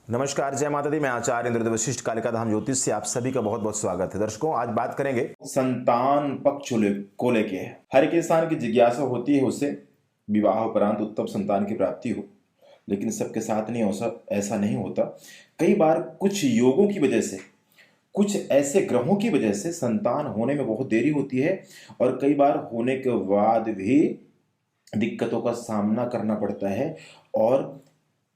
नमस्कार, जय माता दी। मैं आचार्य इंद्र वशिष्ठ कालिका धाम ज्योतिष से आप सभी का बहुत बहुत स्वागत है। दर्शकों, आज बात करेंगे संतान पक्ष को लेके। हर एक इंसान की जिज्ञासा होती है उसे विवाह उपरांत उत्तम संतान की प्राप्ति हो, लेकिन सबके साथ नहीं हो सब ऐसा नहीं होता। कई बार कुछ योगों की वजह से, कुछ ऐसे ग्रहों की वजह से संतान होने में बहुत देरी होती है और कई बार होने के बाद भी दिक्कतों का सामना करना पड़ता है। और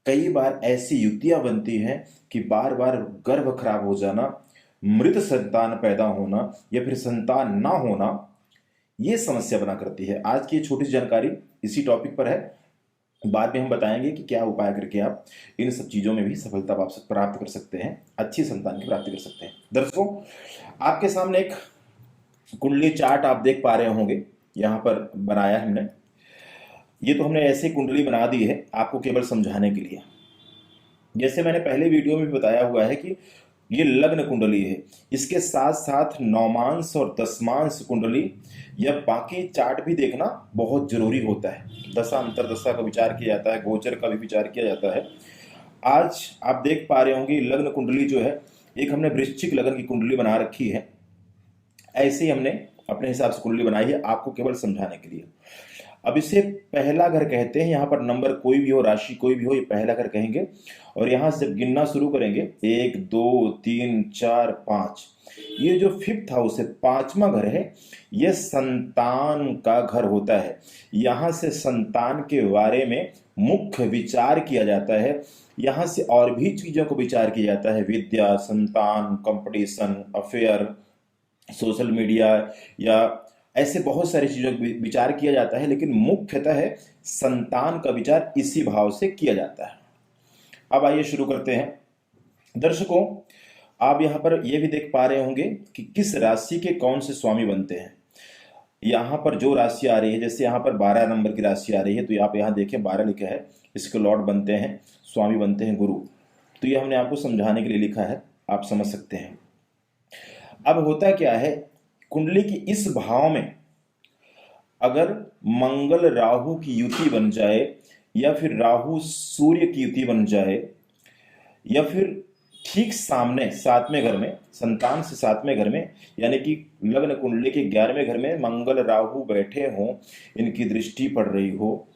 कई बार ऐसी युक्तियां बनती हैं कि बार बार गर्भ खराब हो जाना, मृत संतान पैदा होना या फिर संतान ना होना, ये समस्या बना करती है। आज की छोटी सी जानकारी इसी टॉपिक पर है। बाद में हम बताएंगे कि क्या उपाय करके आप इन सब चीजों में भी सफलता प्राप्त कर सकते हैं, अच्छी संतान की प्राप्ति कर सकते हैं। दर्शकों, आपके सामने एक कुंडली चार्ट आप देख पा रहे होंगे, यहाँ पर बनाया है हमने। ये तो हमने ऐसे कुंडली बना दी है आपको केवल समझाने के लिए। जैसे मैंने पहले वीडियो में भी बताया हुआ है कि ये लग्न कुंडली है, इसके साथ साथ नौमांश और दशमांश कुंडली या बाकी चार्ट भी देखना बहुत जरूरी होता है। दशा अंतरदशा का विचार किया जाता है, गोचर का भी विचार किया जाता है। आज आप देख पा रहे होंगे लग्न कुंडली जो है, एक हमने वृश्चिक लग्न की कुंडली बना रखी है। ऐसे ही हमने अपने हिसाब से कुंडली बनाई है आपको केवल समझाने के लिए। अब इसे पहला घर कहते हैं। यहाँ पर नंबर कोई भी हो, राशि कोई भी हो, ये पहला घर कहेंगे। और यहाँ से जब गिनना शुरू करेंगे 1 2 3 4 5, ये जो फिफ्थ हाउस है, पांचवा घर है, ये संतान का घर होता है। यहाँ से संतान के बारे में मुख्य विचार किया जाता है। यहाँ से और भी चीजों को विचार किया जाता है, विद्या, संतान, कंपटीशन, अफेयर, सोशल मीडिया या ऐसे बहुत सारी चीजों का विचार किया जाता है, लेकिन मुख्यतः है संतान का विचार इसी भाव से किया जाता है। अब आइए शुरू करते हैं। दर्शकों, आप यहां पर यह भी देख पा रहे होंगे कि किस राशि के कौन से स्वामी बनते हैं। यहां पर जो राशि आ रही है, जैसे यहां पर 12 नंबर की राशि आ रही है, तो आप यहां देखें 12 लिखा है, इसके लॉर्ड बनते हैं, स्वामी बनते हैं गुरु। तो ये हमने आपको समझाने के लिए लिखा है, आप समझ सकते हैं। अब होता क्या है, कुंडली की इस भाव में अगर मंगल राहु की युति बन जाए या फिर राहु सूर्य की युति बन जाए या फिर ठीक सामने सातवें घर में, संतान से सातवें घर में, यानी कि लग्न कुंडली के 11वें घर में मंगल राहु बैठे हों, इनकी दृष्टि पड़ रही हो,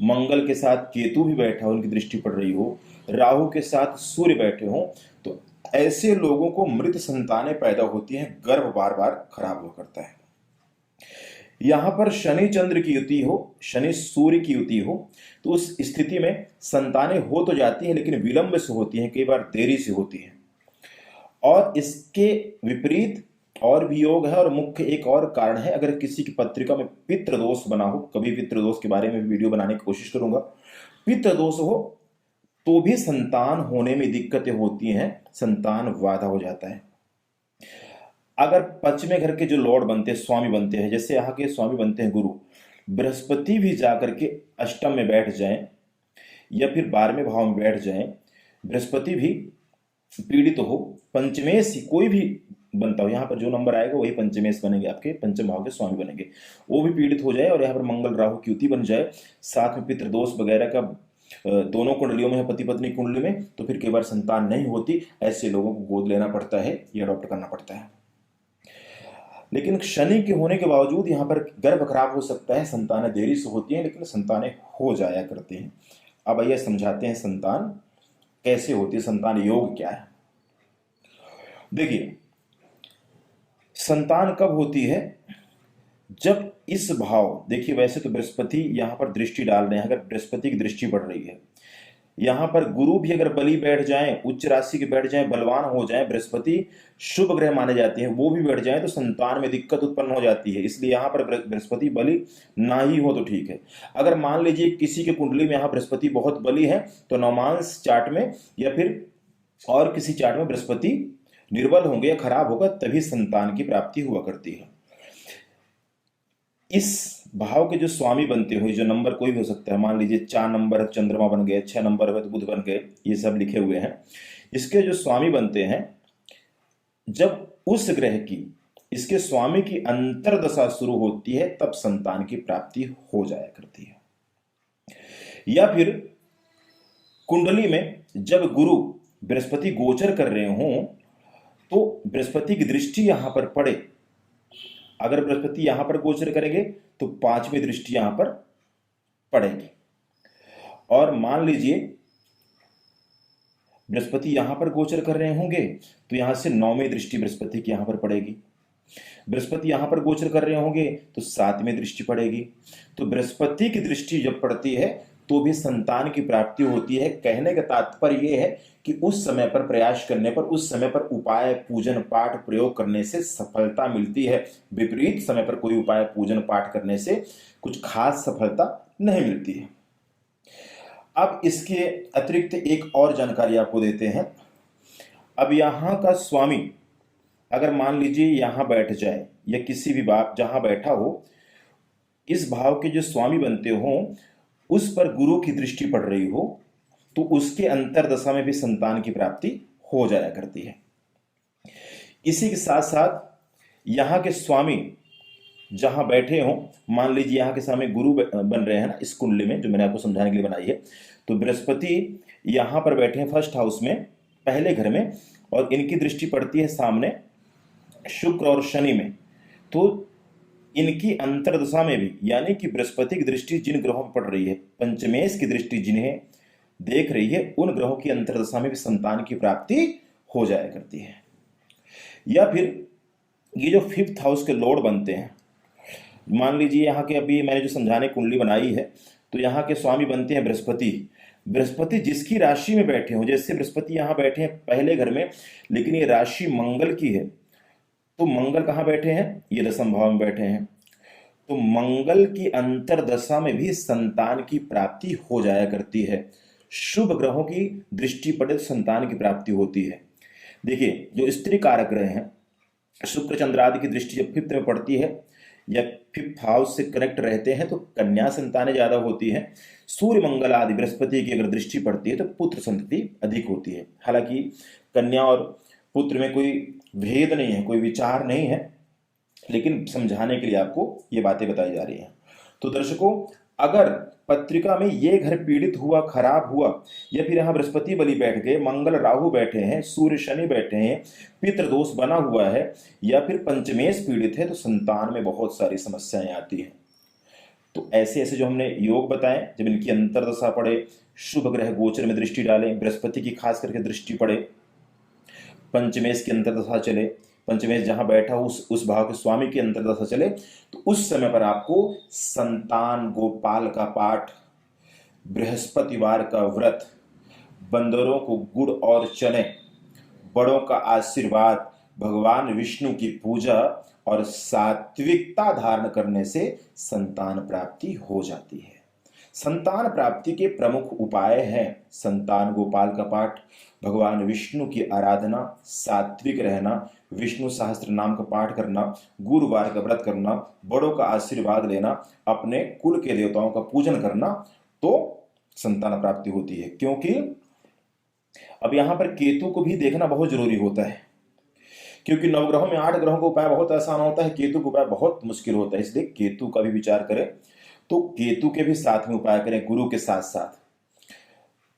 मंगल के साथ केतु भी बैठा हो, उनकी दृष्टि पड़ रही हो, राहु के साथ सूर्य बैठे हो, तो ऐसे लोगों को मृत संतानें पैदा होती हैं, गर्भ बार बार खराब हुआ करता है। यहां पर शनि चंद्र की युति हो, शनि सूर्य की युति हो, तो उस स्थिति में संतानें हो तो जाती हैं, लेकिन विलंब से होती हैं, कई बार देरी से होती हैं। और इसके विपरीत और भी योग है, और मुख्य एक और कारण है, अगर किसी की पत्रिका में पितृ दोष बना हो, कभी पितृ दोष के बारे में भी वीडियो बनाने की कोशिश करूंगा, पितृ दोष हो तो भी संतान होने में दिक्कतें होती हैं, संतान बाधा हो जाता है। अगर पश्चिमी घर के जो लॉर्ड बनते हैं, स्वामी बनते हैं, जैसे यहाँ के स्वामी बनते हैं गुरु, बृहस्पति भी जाकर के अष्टम में बैठ जाएं या फिर 12वें भाव में बैठ जाएं, बृहस्पति भी पीड़ित हो, पंचमेश कोई भी बनता हो, यहाँ पर जो नंबर आएगा वही पंचमेश बनेंगे, आपके पंचम भाव के स्वामी बनेंगे, वो भी पीड़ित हो जाए और यहाँ पर मंगल राहु की युति बन जाए, साथ में पितृदोष वगैरह का दोनों कुंडलियों में है, पति पत्नी कुंडली में, तो फिर कई बार संतान नहीं होती। ऐसे लोगों को गोद लेना पड़ता है या अडॉप्ट करना पड़ता है। लेकिन शनि के होने के बावजूद यहाँ पर गर्भ खराब हो सकता है, संतानें देरी से होती हैं, लेकिन संतानें हो जाया करती हैं। अब आइए समझाते हैं संतान कैसे होती है, संतान योग क्या है। देखिए, संतान कब होती है, जब इस भाव, देखिए वैसे तो बृहस्पति यहां पर दृष्टि डाल रहे हैं, अगर बृहस्पति की दृष्टि पड़ रही है, यहां पर गुरु भी अगर बली बैठ जाएं, उच्च राशि के बैठ जाएं, बलवान हो जाएं, बृहस्पति शुभ ग्रह माने जाते हैं, वो भी बैठ जाएं तो संतान में दिक्कत उत्पन्न हो जाती है। इसलिए यहां पर बृहस्पति बली ना ही हो तो ठीक है। अगर मान लीजिए किसी के कुंडली में यहां बृहस्पति बहुत बली है, तो नौमांश चार्ट में या फिर और किसी चार्ट में बृहस्पति निर्बल होंगे या खराब होगा, तभी संतान की प्राप्ति हुआ करती है। इस भाव के जो स्वामी बनते हुए, जो नंबर कोई भी हो सकता है, मान लीजिए 4 नंबर है चंद्रमा बन गए, 6 नंबर है तो बुध बन गए, ये सब लिखे हुए हैं। इसके जो स्वामी बनते हैं, जब उस ग्रह की, इसके स्वामी की अंतरदशा शुरू होती है, तब संतान की प्राप्ति हो जाया करती है। या फिर कुंडली में जब गुरु बृहस्पति गोचर कर रहे हों तो बृहस्पति की दृष्टि यहां पर पड़े। अगर बृहस्पति यहां पर गोचर करेंगे तो पांचवी दृष्टि यहां पर पड़ेगी। और मान लीजिए बृहस्पति यहां पर गोचर कर रहे होंगे तो यहां से नौवीं दृष्टि बृहस्पति की यहां पर पड़ेगी। बृहस्पति यहां पर गोचर कर रहे होंगे तो सातवीं दृष्टि पड़ेगी। तो बृहस्पति की दृष्टि जब पड़ती है तो भी संतान की प्राप्ति होती है। कहने का तात्पर्य यह है कि उस समय पर प्रयास करने पर, उस समय पर उपाय पूजन पाठ प्रयोग करने से सफलता मिलती है। विपरीत समय पर कोई उपाय पूजन पाठ करने से कुछ खास सफलता नहीं मिलती है। अब इसके अतिरिक्त एक और जानकारी आपको देते हैं। अब यहां का स्वामी अगर मान लीजिए यहां बैठ जाए या किसी भी भाव जहां बैठा हो, इस भाव के जो स्वामी बनते हो उस पर गुरु की दृष्टि पड़ रही हो तो उसके अंतरदशा में भी संतान की प्राप्ति हो जाया करती है। इसी के साथ साथ यहां के स्वामी जहां बैठे हों, मान लीजिए यहां के सामने गुरु बन रहे हैं ना इस कुंडली में, जो मैंने आपको समझाने के लिए बनाई है। तो बृहस्पति यहां पर बैठे हैं फर्स्ट हाउस में, पहले घर में, और इनकी दृष्टि पड़ती है सामने शुक्र और शनि में। तो इनकी अंतरदशा में भी, यानी कि बृहस्पति की दृष्टि जिन ग्रहों पर पड़ रही है, पंचमेश की दृष्टि जिन्हें देख रही है, उन ग्रहों की अंतरदशा में भी संतान की प्राप्ति हो जाया करती है। या फिर ये जो फिफ्थ हाउस के लॉर्ड बनते हैं, मान लीजिए यहाँ के अभी मैंने जो समझाने कुंडली बनाई है तो यहाँ के स्वामी बनते हैं बृहस्पति। बृहस्पति जिसकी राशि में बैठे हो, जैसे बृहस्पति यहाँ बैठे हैं पहले घर में, लेकिन ये राशि मंगल की है, तो मंगल कहाँ बैठे हैं, ये दशम भाव में बैठे हैं। तो मंगल की अंतरदशा में भी संतान की प्राप्ति हो जाया करती है। शुभ ग्रहों की दृष्टि पड़े तो संतान की प्राप्ति होती है। देखिए जो स्त्री कारक ग्रह हैं, शुक्र चंद्र आदि की दृष्टि जब फिफ्थ में पड़ती है या फिफ्थ हाउस से कनेक्ट रहते हैं तो कन्या संतानें ज्यादा होती हैं। सूर्य मंगल आदि बृहस्पति की अगर दृष्टि पड़ती है तो पुत्र संतति अधिक होती है। हालांकि कन्या और पुत्र में कोई भेद नहीं है, कोई विचार नहीं है, लेकिन समझाने के लिए आपको ये बातें बताई जा रही हैं। तो दर्शकों, अगर पत्रिका में ये घर पीड़ित हुआ, खराब हुआ, या फिर यहाँ बृहस्पति बलि बैठ गए, मंगल राहु बैठे हैं, सूर्य शनि बैठे हैं, पितृ दोष बना हुआ है, या फिर पंचमेश पीड़ित है, तो संतान में बहुत सारी समस्याएं आती हैं। तो ऐसे ऐसे जो हमने योग बताए, जब इनकी अंतरदशा पड़े, शुभ ग्रह गोचर में दृष्टि डालें, बृहस्पति की खास करके दृष्टि पड़े, पंचमेश की अंतरदशा चले, पंचमेश जहां बैठा हो उस भाव के स्वामी की अंतरदशा चले, तो उस समय पर आपको संतान गोपाल का पाठ, बृहस्पतिवार का व्रत, बंदरों को गुड़ और चने, बड़ों का आशीर्वाद, भगवान विष्णु की पूजा और सात्विकता धारण करने से संतान प्राप्ति हो जाती है। संतान प्राप्ति के प्रमुख उपाय हैं संतान गोपाल का पाठ, भगवान विष्णु की आराधना, सात्विक रहना, विष्णु सहस्त्र नाम का पाठ करना, गुरुवार का व्रत करना, बड़ों का आशीर्वाद लेना, अपने कुल के देवताओं का पूजन करना, तो संतान प्राप्ति होती है। क्योंकि अब यहां पर केतु को भी देखना बहुत जरूरी होता है, क्योंकि नवग्रहों में 8 ग्रहों का उपाय बहुत आसान होता है, केतु का उपाय बहुत मुश्किल होता है। इसलिए केतु का भी विचार करें, तो केतु के भी साथ में उपाय करें गुरु के साथ साथ।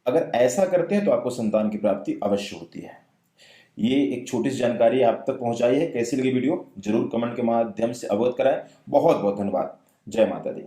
अगर ऐसा करते हैं तो आपको संतान की प्राप्ति अवश्य होती है। ये एक छोटी सी जानकारी आप तक पहुंचाई है। कैसी लगी वीडियो जरूर कमेंट के माध्यम से अवगत कराएं। बहुत बहुत धन्यवाद। जय माता दी।